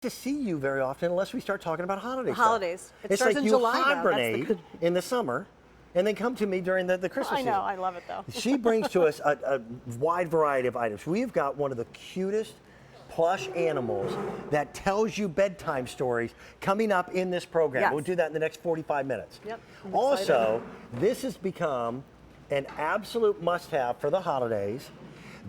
to see you very often unless we start talking about holiday stuff. Holidays. It It's starts like in you July now. hibernate in the summer and then come to me during the Christmas I know, season. I love it though. She brings to us a wide variety of items. We've got one of the cutest plush animals that tells you bedtime stories coming up in this program. Yes. We'll do that in the next 45 minutes. Yep, I'm Also, this has become an absolute must-have for the holidays.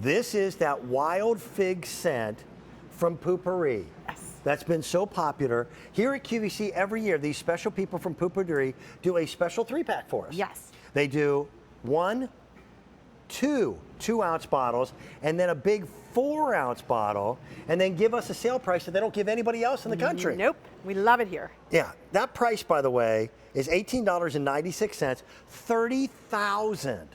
This is that wild fig scent from Poo-Pourri. Yes. That's been so popular. Here at QVC, every year, these special people from Poo-Pourri do a special 3-pack for us. Yes. They do 1, 2 2-ounce bottles, and then a big 4-ounce bottle, and then give us a sale price that they don't give anybody else in the country. Nope, we love it here. Yeah, that price, by the way, is $18.96. 30,000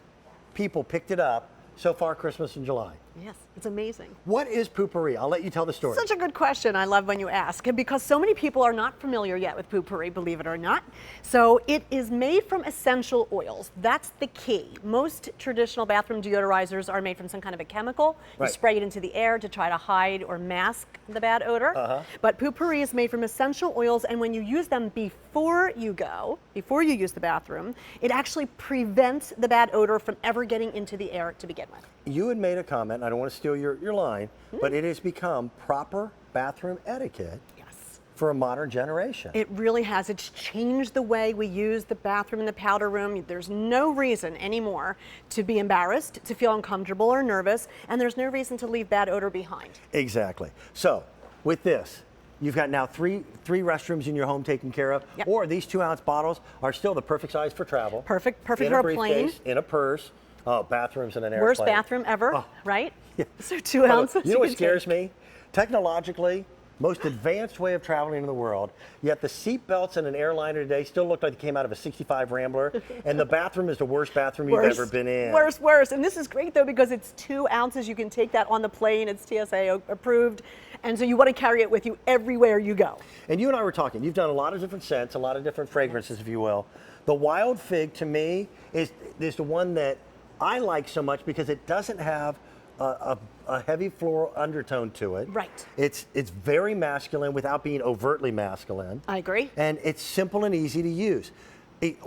people picked it up so far Christmas in July. Yes, it's amazing. What is Poo-Pourri? I'll let you tell the story. Such a good question. I love when you ask, and because so many people are not familiar yet with Poo-Pourri, believe it or not. So it is made from essential oils. That's the key. Most traditional bathroom deodorizers are made from some kind of a chemical. You Right. spray it into the air to try to hide or mask the bad odor. But Poo-Pourri is made from essential oils, and when you use them before you use the bathroom, it actually prevents the bad odor from ever getting into the air to begin with. You had made a comment, I don't want to steal your line, but it has become proper bathroom etiquette Yes. for a modern generation. It really has. It's changed the way we use the bathroom and the powder room. There's no reason anymore to be embarrassed, to feel uncomfortable or nervous, and there's no reason to leave bad odor behind. Exactly. So, with this, you've got now three restrooms in your home taken care of, Yep. or these 2-ounce bottles are still the perfect size for travel. Perfect in for a briefcase, plane. in a purse. Oh, bathrooms in an airplane. Worst bathroom ever, Oh. right? Yeah. So 2 ounces. You know what can scares take. me? Technologically, most advanced way of traveling in the world, yet the seat belts in an airliner today still look like they came out of a 65 Rambler, and the bathroom is the worst bathroom you've ever been in. Worse. And this is great though because it's 2 ounces. You can take that on the plane. It's TSA approved. And so you want to carry it with you everywhere you go. And you and I were talking, you've done a lot of different scents, a lot of different fragrances, if you will. The wild fig, to me, is the one that I like so much because it doesn't have a heavy floral undertone to it. Right. It's very masculine without being overtly masculine. I agree. And it's simple and easy to use.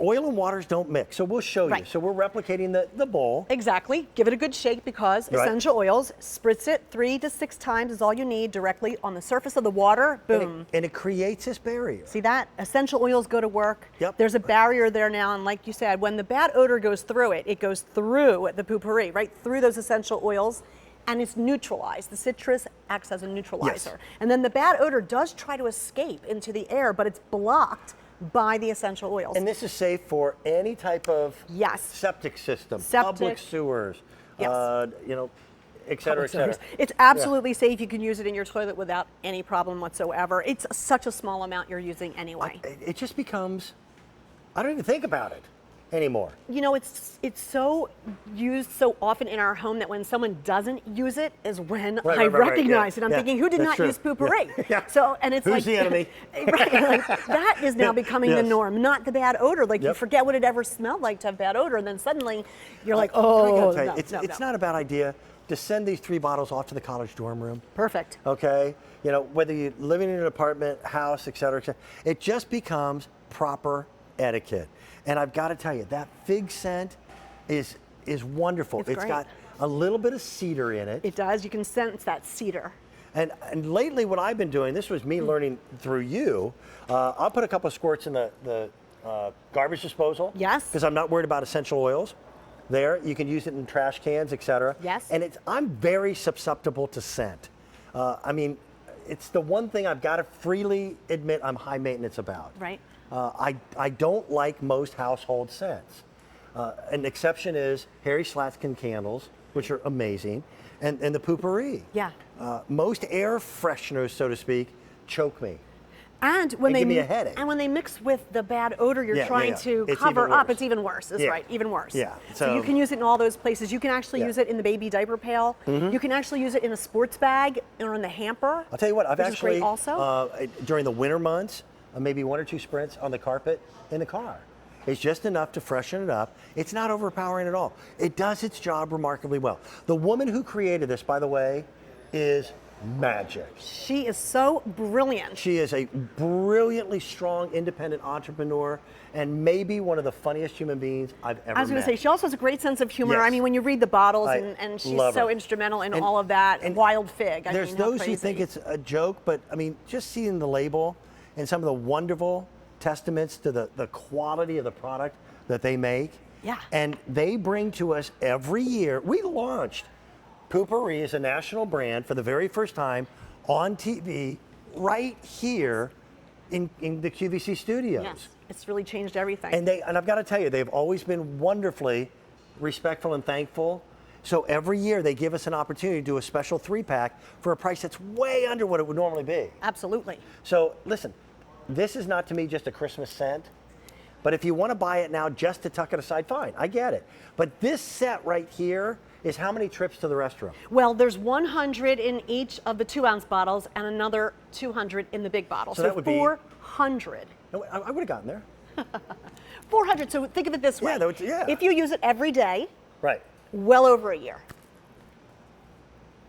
Oil and waters don't mix, so we'll show you. Right. So we're replicating the bowl. Exactly. Give it a good shake because Right. essential oils, spritz it 3 to 6 times is all you need directly on the surface of the water. Boom. And it creates this barrier. See that? Essential oils go to work. Yep. There's a barrier there now, and like you said, when the bad odor goes through it, it goes through the Poo-Pourri, right through those essential oils, and it's neutralized. The citrus acts as a neutralizer. And then the bad odor does try to escape into the air, but it's blocked by the essential oils. And this is safe for any type of Yes. septic system, Septic. public sewers, Yes. et cetera, et cetera. It's absolutely safe. You can use it in your toilet without any problem whatsoever. It's such a small amount you're using anyway. It just becomes, I don't even think about it anymore. You know, it's so used so often in our home that when someone doesn't use it is when I recognize it. I'm thinking, who did that's not true. use Poo-Pourri? Yeah. So, and it's Who's like the enemy? right, like, that is now becoming the Yes. norm, not the bad odor. Like you Yep. forget what it ever smelled like to have bad odor, and then suddenly you're like, I oh, gotta tell you, no, it's no. not a bad idea to send these 3 bottles off to the college dorm room. Perfect. Okay, whether you're living in an apartment, house, et cetera, it just becomes proper etiquette. And I've got to tell you, that fig scent is wonderful. It's great. got a little bit of cedar in it. It does. You can sense that cedar. And lately, what I've been doing, this was me learning through you. I'll put a couple of squirts in the garbage disposal. Yes. Because I'm not worried about essential oils. There, you can use it in trash cans, et cetera. Yes. And I'm very susceptible to scent. It's the one thing I've got to freely admit I'm high maintenance about. Right. I don't like most household scents. An exception is Harry Slatkin candles, which are amazing, and the Poo-Pourri. Yeah. Most air fresheners, so to speak, choke me. And when They they give me a headache. And when they mix with the bad odor you're Yeah, trying yeah. to It's cover even up, worse. it's even worse. That's Yeah. right, even worse. Yeah, So so- you can use it in all those places. You can actually Yeah. use it in the baby diaper pail. You can actually use it in a sports bag or in the hamper. I'll tell you what, I've which is actually, great also. during the winter months, maybe 1 or 2 sprints on the carpet in the car. It's just enough to freshen it up. It's not overpowering at all. It does its job remarkably well. The woman who created this, by the way, is magic. She is so brilliant. She is a brilliantly strong, independent entrepreneur and maybe one of the funniest human beings I've ever met. I was going to say, she also has a great sense of humor. Yes. I mean, when you read the bottles, and she's love so her. instrumental in And- all of that. and Wild Fig. I There's mean, how those who crazy. think it's a joke, but I mean, just seeing the label and some of the wonderful testaments to the quality of the product that they make. Yeah. And they bring to us every year. We launched Poo-Pourri as a national brand for the very first time on TV right here in the QVC studios. Yes, it's really changed everything. And I've got to tell you, they've always been wonderfully respectful and thankful. So every year they give us an opportunity to do a special 3-pack for a price that's way under what it would normally be. Absolutely. So listen, this is not to me just a Christmas scent, but if you want to buy it now just to tuck it aside, fine, I get it. But this set right here is how many trips to the restroom? Well, there's 100 in each of the 2-ounce bottles and another 200 in the big bottle. So that would be- 400. No, I would have gotten there. 400. So think of it this way. Yeah, that would- yeah. If you use it every day, Right. well over a year.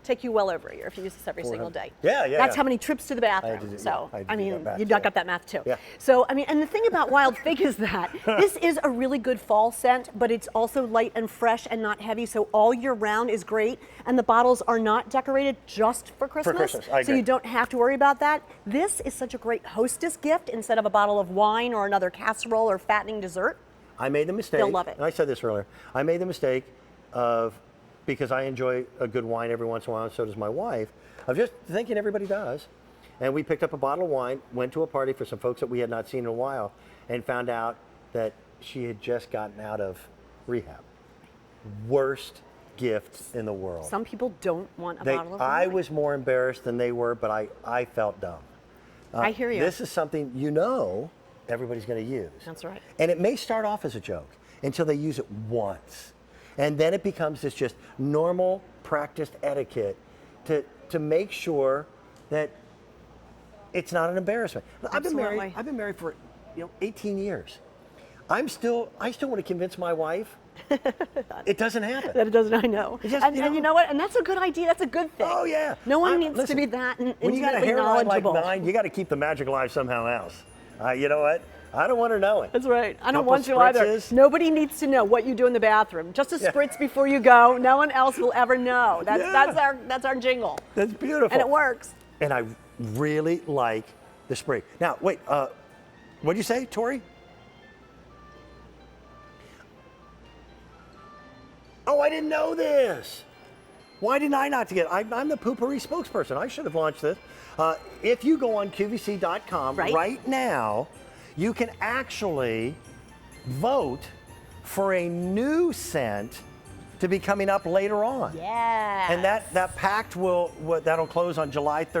Take you well over a year if you use this every single day. Yeah, yeah, That's yeah. how many trips to the bathroom. do- So, I had to I do mean, that math, you yeah. got that math too. Yeah. So, I mean, and the thing about Wild Fig is that this is a really good fall scent, but it's also light and fresh and not heavy. So all year round is great. And the bottles are not decorated just for Christmas. Christmas, I So agree. you don't have to worry about that. This is such a great hostess gift instead of a bottle of wine or another casserole or fattening dessert. I made the mistake. They'll love it. And I said this earlier. I made the mistake of, because I enjoy a good wine every once in a while, and so does my wife, of just thinking everybody does. And we picked up a bottle of wine, went to a party for some folks that we had not seen in a while, and found out that she had just gotten out of rehab. Worst gift in the world. Some people don't want a bottle of wine. I was more embarrassed than they were, but I felt dumb. I hear you. This is something everybody's going to use. That's right. And it may start off as a joke until they use it once. And then it becomes this just normal practiced etiquette to make sure that it's not an embarrassment. Absolutely. I've been married for 18 years. I still want to convince my wife it doesn't happen. That it doesn't, I know. It just, and you know what? And that's a good idea. That's a good thing. Oh yeah. No one needs listen, to be that when you got a intimately hairline like knowledgeable. mine, you got to keep the magic alive somehow else. You know what? I don't want her knowing. That's right. I don't Couple want you either. spritzes. Nobody needs to know what you do in the bathroom. Just a spritz before you go. No one else will ever know. That's our jingle. That's beautiful. And it works. And I really like the spray. Now, wait, what'd you say, Tori? Oh, I didn't know this. Why didn't I not get it? I'm the Poo-Pourri spokesperson. I should have launched this. If you go on QVC.com right now, you can actually vote for a new scent to be coming up later on. Yeah. And that pact that'll close on July 30th.